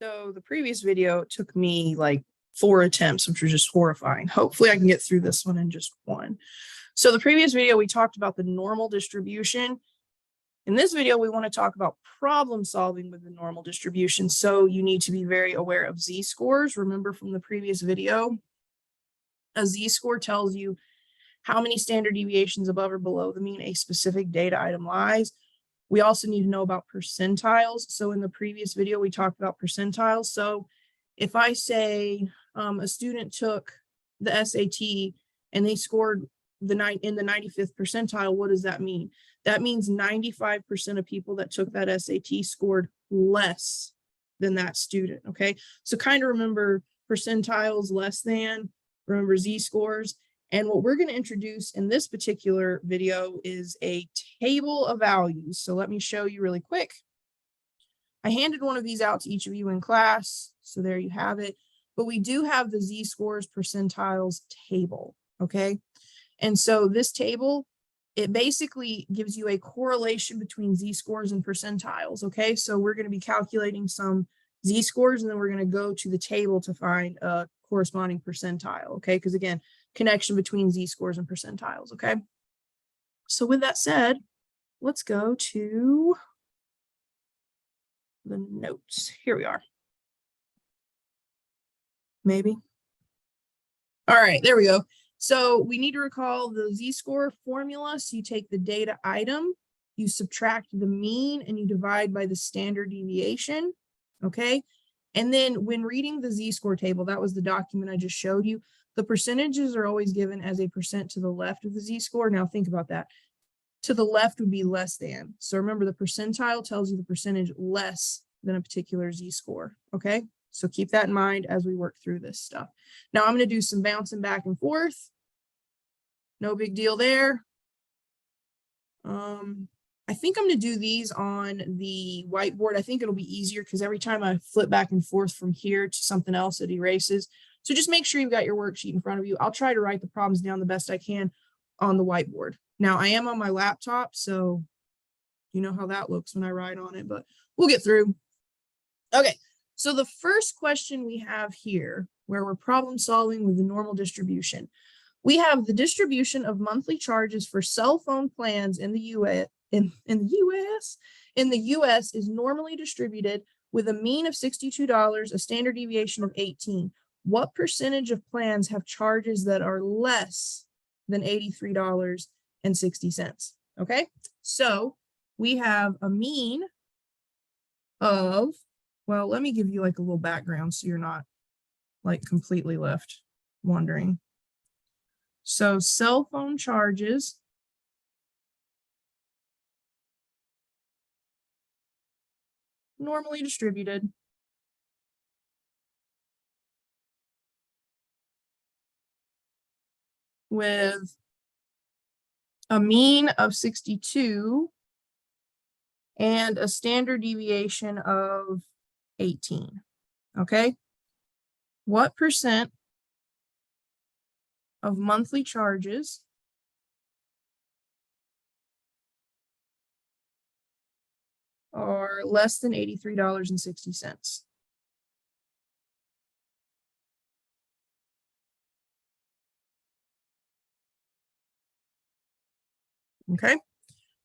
So the previous video took me like 4 attempts, which was just horrifying. Hopefully I can get through this one in just one. So the previous video, we talked about the normal distribution. In this video, we want to talk about problem solving with the normal distribution. So you need to be very aware of z-scores. Remember from the previous video, a z-score tells you how many standard deviations above or below the mean a specific data item lies. We also need to know about percentiles. So in the previous video, we talked about percentiles. So if I say a student took the SAT and they scored in the 95th percentile, what does that mean? That means 95% of people that took that SAT scored less than that student, okay? So kind of remember percentiles less than, remember z-scores. And what we're going to introduce in this particular video is a table of values. So let me show you really quick. I handed one of these out to each of you in class. So there you have it. But we do have the z-scores percentiles table, okay? And so this table, it basically gives you a correlation between z-scores and percentiles, okay? So we're going to be calculating some z-scores, and then we're going to go to the table to find a corresponding percentile, okay? Because again, connection between z-scores and percentiles, okay? So with that said, let's go to the notes. Here we are. Maybe. All right, there we go. So we need to recall the z-score formula. So you take the data item, you subtract the mean, and you divide by the standard deviation, okay? And then when reading the z-score table, that was the document I just showed you, the percentages are always given as a percent to the left of the z-score. Now think about that. To the left would be less than. So remember, the percentile tells you the percentage less than a particular z-score, okay? So keep that in mind as we work through this stuff. Now I'm going to do some bouncing back and forth. No big deal there. I think I'm going to do these on the whiteboard. I think it'll be easier because every time I flip back and forth from here to something else, it erases. So just make sure you've got your worksheet in front of you. I'll try to write the problems down the best I can on the whiteboard. Now I am on my laptop, so you know how that looks when I write on it, but we'll get through. Okay, so the first question we have here, where we're problem solving with the normal distribution, we have the distribution of monthly charges for cell phone plans in the US. In the US is normally distributed with a mean of $62, a standard deviation of 18. What percentage of plans have charges that are less than $83.60? Okay, so we have a mean of, well, let me give you like a little background so you're not like completely left wondering. So cell phone charges normally distributed with a mean of 62 and a standard deviation of 18, okay? What percent of monthly charges are less than $83.60? Okay,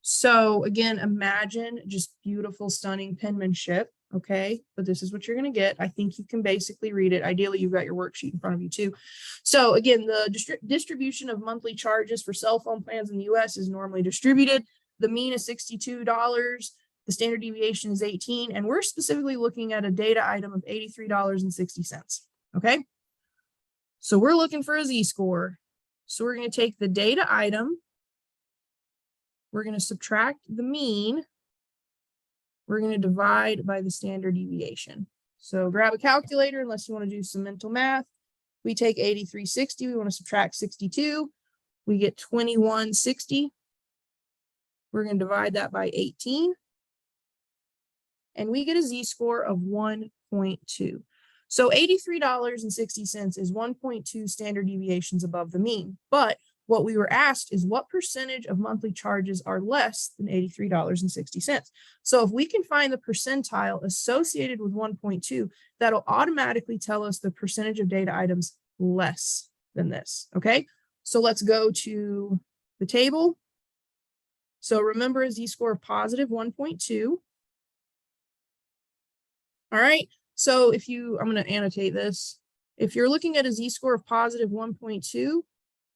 so again, imagine just beautiful, stunning penmanship, okay? But this is what you're going to get. I think you can basically read it. Ideally, you've got your worksheet in front of you too. So again, the distribution of monthly charges for cell phone plans in the US is normally distributed. The mean is $62. The standard deviation is 18. And we're specifically looking at a data item of $83.60, okay? So we're looking for a z-score. So we're going to take the data item. We're going to subtract the mean. We're going to divide by the standard deviation. So grab a calculator unless you want to do some mental math. We take 8360. We want to subtract 62. We get 2160. We're going to divide that by 18. And we get a z-score of 1.2. So $83.60 is 1.2 standard deviations above the mean. But what we were asked is what percentage of monthly charges are less than $83.60. So if we can find the percentile associated with 1.2, that'll automatically tell us the percentage of data items less than this, okay? So let's go to the table. So remember a z-score of positive 1.2. All right, so if you, I'm going to annotate this. If you're looking at a z-score of positive 1.2,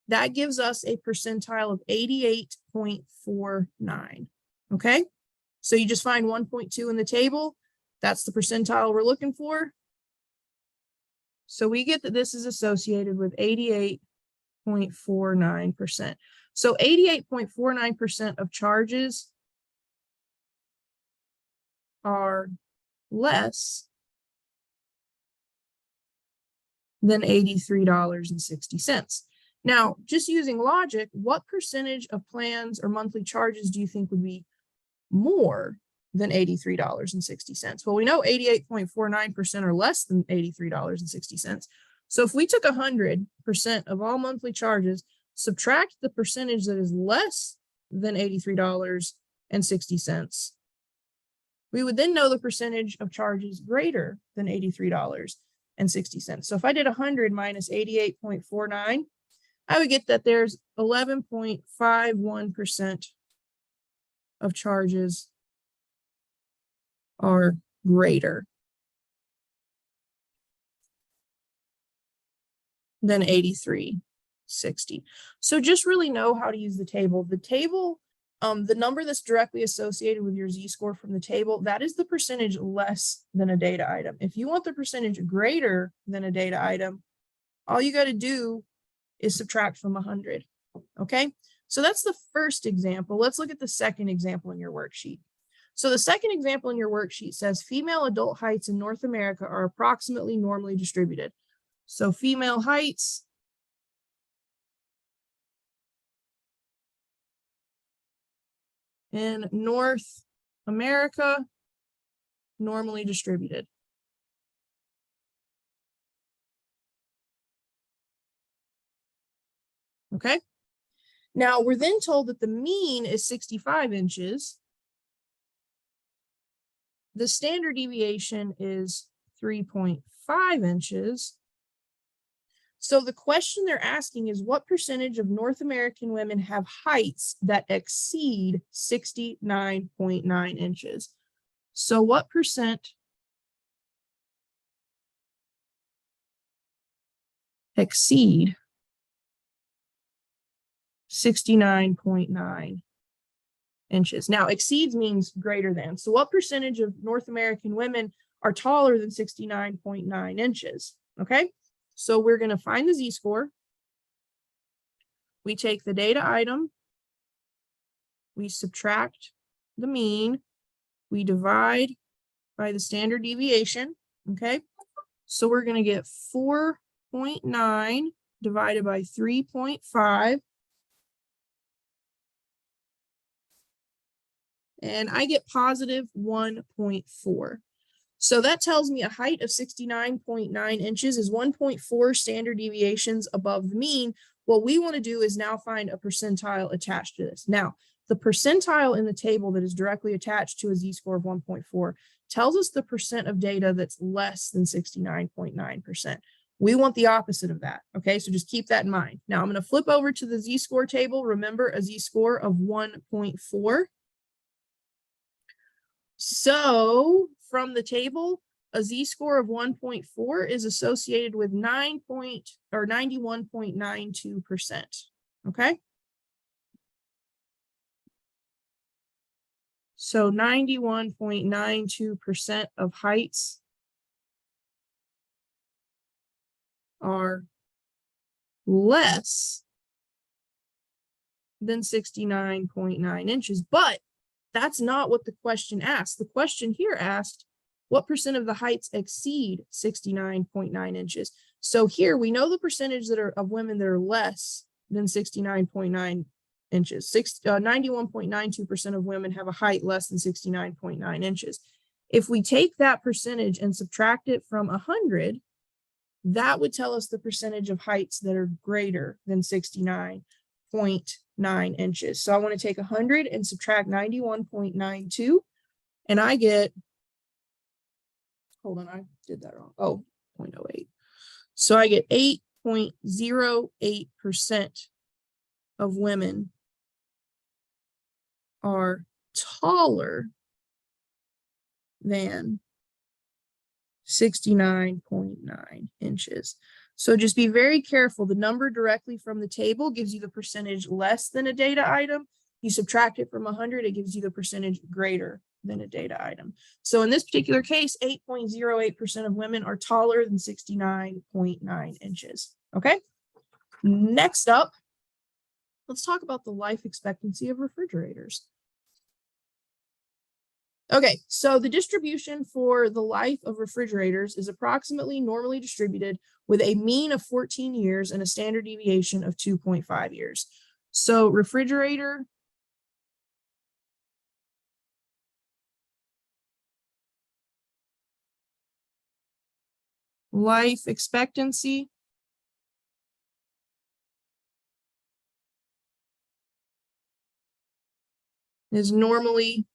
that gives us a percentile of 88.49, okay? So you just find 1.2 in the table. That's the percentile we're looking for. So we get that this is associated with 88.49%. So 88.49% of charges are less than $83.60. Now, just using logic, what percentage of plans or monthly charges do you think would be more than $83.60? Well, we know 88.49% are less than $83.60. So if we took 100% of all monthly charges, subtract the percentage that is less than $83.60, we would then know the percentage of charges greater than $83.60. So if I did 100 minus 88.49, I would get that there's 11.51% of charges are greater than 83.60. So just really know how to use the table. The table, the number that's directly associated with your z-score from the table, that is the percentage less than a data item. If you want the percentage greater than a data item, all you got to do is subtract from 100, okay? So that's the first example. Let's look at the second example in your worksheet. So the second example in your worksheet says female adult heights in North America are approximately normally distributed. So female heights in North America, normally distributed. Okay. Now we're then told that the mean is 65 inches. The standard deviation is 3.5 inches. So the question they're asking is what percentage of North American women have heights that exceed 69.9 inches? So what percent exceed 69.9 inches? Now, exceeds means greater than. So what percentage of North American women are taller than 69.9 inches? Okay, so we're going to find the z-score. We take the data item. We subtract the mean. We divide by the standard deviation. Okay, so we're going to get 4.9 divided by 3.5. And I get positive 1.4. So that tells me a height of 69.9 inches is 1.4 standard deviations above the mean. What we want to do is now find a percentile attached to this. Now, the percentile in the table that is directly attached to a z-score of 1.4 tells us the percent of data that's less than 69.9%. We want the opposite of that. Okay, so just keep that in mind. Now I'm going to flip over to the z-score table. Remember a z-score of 1.4. So from the table, a z-score of 1.4 is associated with 91.92%. Okay. So 91.92% of heights are less than 69.9 inches, but that's not what the question asked. The question here asked, what percent of the heights exceed 69.9 inches? So here we know the percentage that are of women that are less than 69.9 inches. 91.92% of women have a height less than 69.9 inches. If we take that percentage and subtract it from 100, that would tell us the percentage of heights that are greater than 69.9 91.9 inches. So I want to take 100 and subtract 91.92, and I get, hold on, I did that wrong. Oh, 0.08. So I get 8.08% of women are taller than 69.9 inches. So just be very careful. The number directly from the table gives you the percentage less than a data item. You subtract it from 100, it gives you the percentage greater than a data item. So in this particular case, 8.08% of women are taller than 69.9 inches. Okay. Next up, let's talk about the life expectancy of refrigerators. Okay, so the distribution for the life of refrigerators is approximately normally distributed with a mean of 14 years and a standard deviation of 2.5 years. So refrigerator life expectancy is normally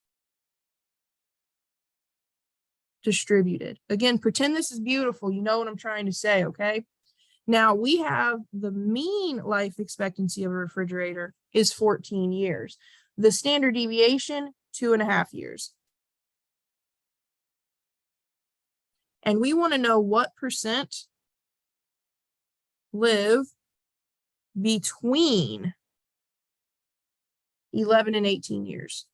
distributed. Again, pretend this is beautiful. You know what I'm trying to say, okay? Now we have the mean life expectancy of a refrigerator is 14 years. The standard deviation, 2.5 years. And we want to know what percent live between 11 and 18 years.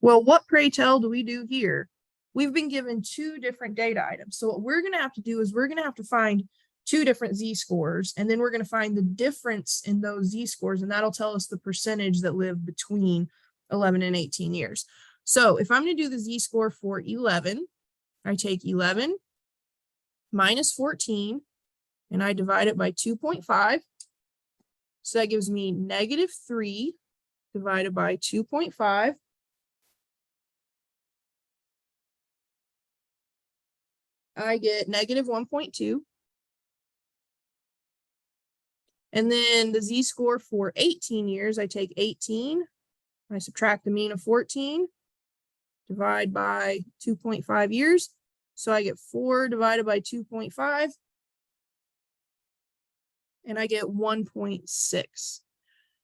Well, what, pray tell, do we do here? We've been given two different data items. So what we're going to have to do is we're going to have to find two different z-scores, and then we're going to find the difference in those z-scores, and that'll tell us the percentage that live between 11 and 18 years. So if I'm going to do the z-score for 11, I take 11 minus 14, and I divide it by 2.5. So that gives me -3 divided by 2.5. I get -1.2. And then the z-score for 18 years, I take 18, I subtract the mean of 14, divide by 2.5 years. So I get 4 divided by 2.5, and I get 1.6.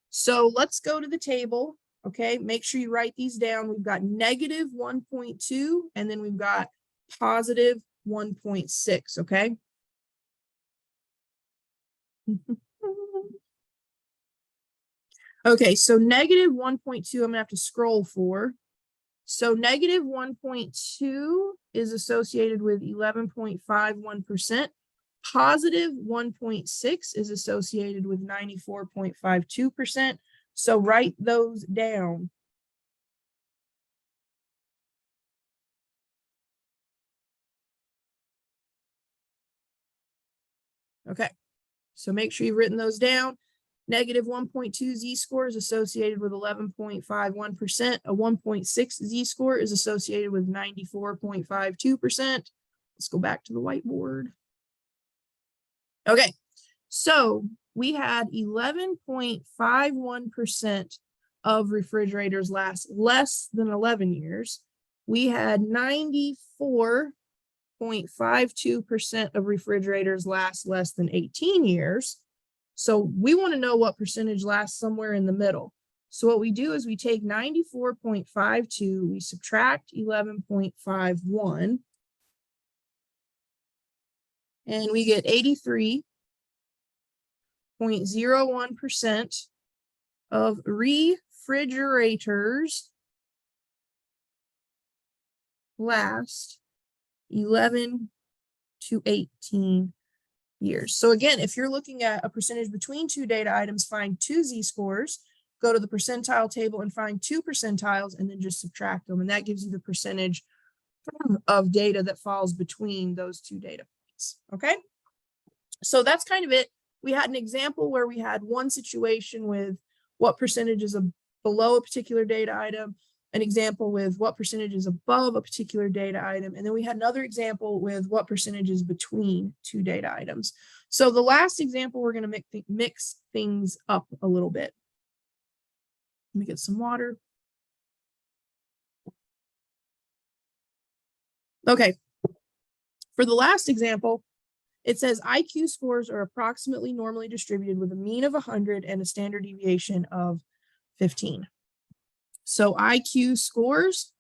So let's go to the table, okay? Make sure you write these down. We've got -1.2, and then we've got positive 1.6, okay? Okay, so -1.2, I'm gonna have to scroll for. So -1.2 is associated with 11.51%. Positive 1.6 is associated with 94.52%. So write those down. Okay, so make sure you've written those down. -1.2 z-score is associated with 11.51%. A 1.6 z-score is associated with 94.52%. Let's go back to the whiteboard. Okay, so we had 11.51% of refrigerators last less than 11 years. We had 94.52% of refrigerators last less than 18 years. So we want to know what percentage lasts somewhere in the middle. So what we do is we take 94.52, we subtract 11.51, and we get 83.01% of refrigerators last 11 to 18 years. So again, if you're looking at a percentage between two data items, find two z-scores, go to the percentile table and find two percentiles, and then just subtract them. And that gives you the percentage of data that falls between those two data points. Okay, so that's kind of it. We had an example where we had one situation with what percentage is below a particular data item. an example with what percentage is above a particular data item. And then we had another example with what percentage is between two data items. So the last example, we're going to mix things up a little bit. Let me get some water. Okay. For the last example, it says IQ scores are approximately normally distributed with a mean of 100 and a standard deviation of 15. So IQ scores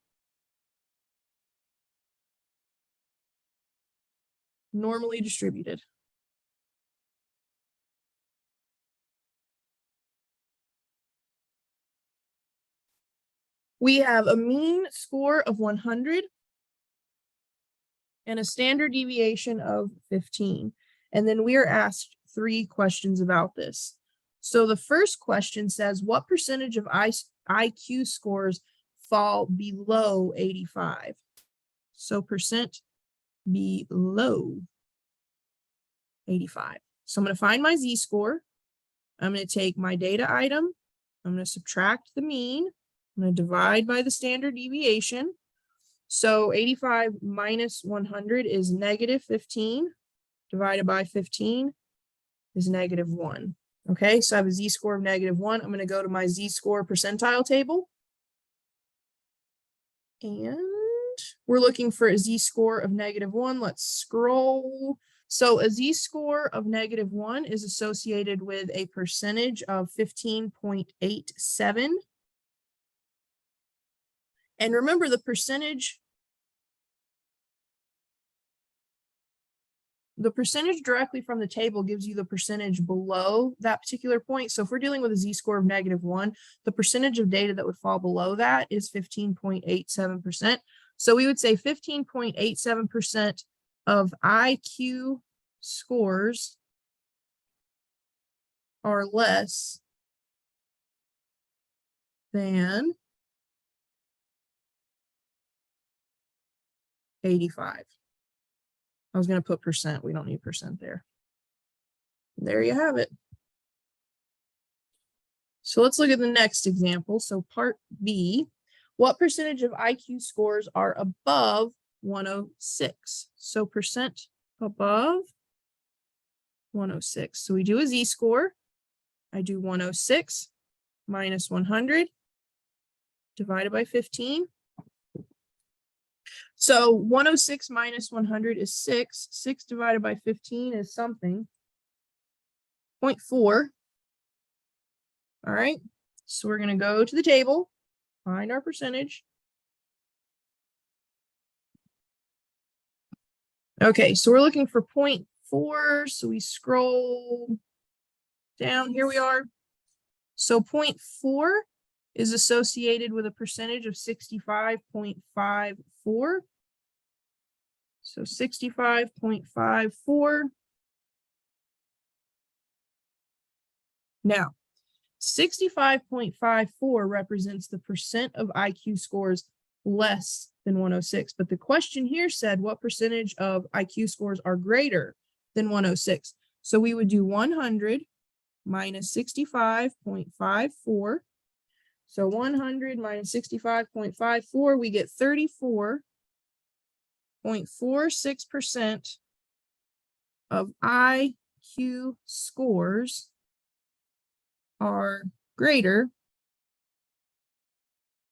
normally distributed. We have a mean score of 100 and a standard deviation of 15. And then we are asked 3 questions about this. So the first question says, what percentage of IQ scores fall below 85? So percent below 85. So I'm going to find my z-score. I'm going to take my data item. I'm going to subtract the mean. I'm going to divide by the standard deviation. So 85 minus 100 is negative 15. Divided by 15 is negative 1. Okay, so I have a z-score of negative 1. I'm going to go to my z-score percentile table. And we're looking for a z-score of negative 1. Let's scroll. So a z-score of negative 1 is associated with a percentage of 15.87. And remember, the percentage directly from the table gives you the percentage below that particular point. So if we're dealing with a z-score of negative 1, the percentage of data that would fall below that is 15.87%. So we would say 15.87% of IQ scores are less than 85. I was going to put percent. We don't need percent there. There you have it. So let's look at the next example. So part B, what percentage of IQ scores are above 106? So percent above 106. So we do a z-score. I do 106 minus 100 divided by 15. So 106 minus 100 is 6. 6 divided by 15 is something. 0.4. All right. So we're going to go to the table, find our percentage. Okay, so we're looking for 0.4. So we scroll down. Here we are. So 0.4 is associated with a percentage of 65.54. So 65.54. Now, 65.54 represents the percent of IQ scores less than 106. But the question here said, what percentage of IQ scores are greater than 106? So we would do 100 minus 65.54. So 100 minus 65.54, we get 34.46% of IQ scores are greater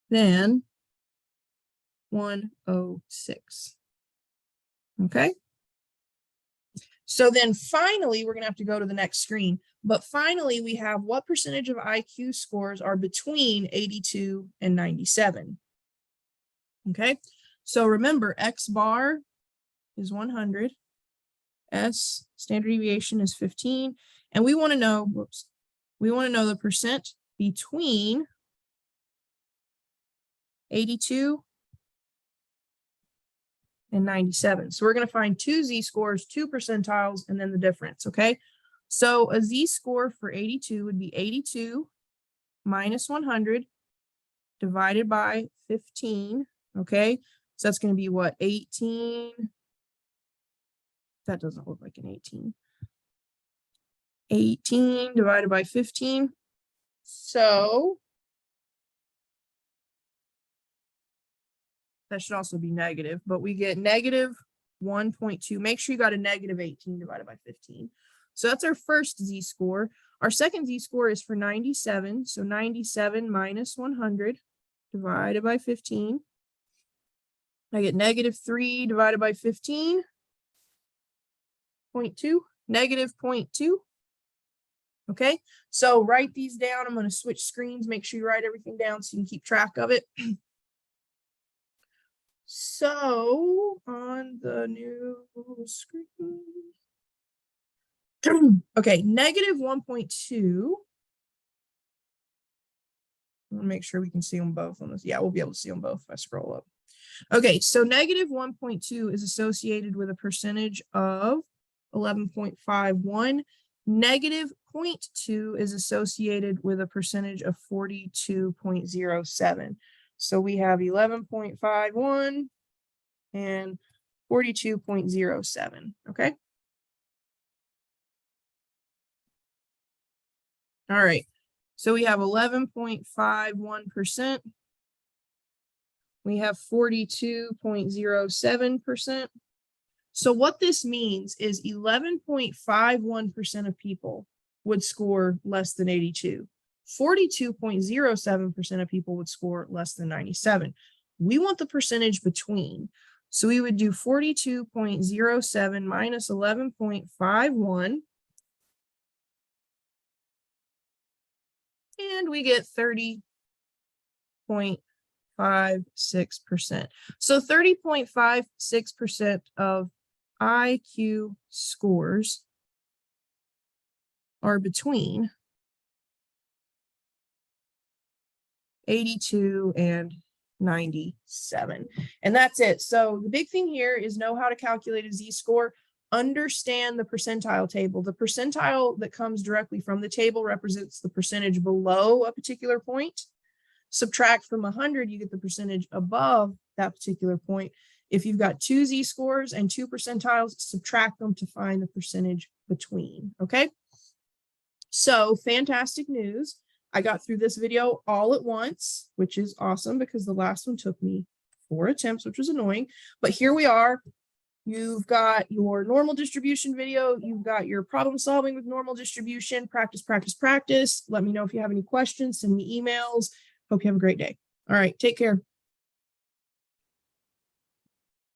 than 106. Okay. So then finally, we're going to have to go to the next screen. But finally, we have what percentage of IQ scores are between 82 and 97. Okay. So remember, X bar is 100. S standard deviation is 15. And we want to know, we want to know the percent between 82 and 97. So we're going to find 2 z-scores, 2 percentiles, and then the difference, okay? So a z-score for 82 would be 82 minus 100 divided by 15, okay? So that's going to be what, 18? That doesn't look like an 18. 18 divided by 15. So that should also be negative, but we get negative 1.2. Make sure you got a negative 18 divided by 15. So that's our first z-score. Our second z-score is for 97. So 97 minus 100 divided by 15. I get negative 3 divided by 15. 0.2, negative 0.2. Okay, so write these down. I'm going to switch screens. Make sure you write everything down so you can keep track of it. So on the new screen. Okay, negative 1.2. I want to make sure we can see them both on this. Yeah, we'll be able to see them both if I scroll up. Okay, so negative 1.2 is associated with a percentage of 11.51. Negative 0.2 is associated with a percentage of 42.07. So we have 11.51 and 42.07, okay? All right, so we have 11.51%. We have 42.07%. So what this means is 11.51% of people would score less than 82. 42.07% of people would score less than 97. We want the percentage between. So we would do 42.07 minus 11.51. And we get 30.56%. So 30.56% of IQ scores are between 82 and 97. And that's it. So the big thing here is know how to calculate a z-score. Understand the percentile table. The percentile that comes directly from the table represents the percentage below a particular point. Subtract from 100, you get the percentage above that particular point. If you've got two z-scores and two percentiles, subtract them to find the percentage between, okay? So fantastic news. I got through this video all at once, which is awesome because the last one took me 4 attempts, which was annoying. But here we are. You've got your normal distribution video. You've got your problem solving with normal distribution. Practice, practice, practice. Let me know if you have any questions. Send me emails. Hope you have a great day. All right, take care.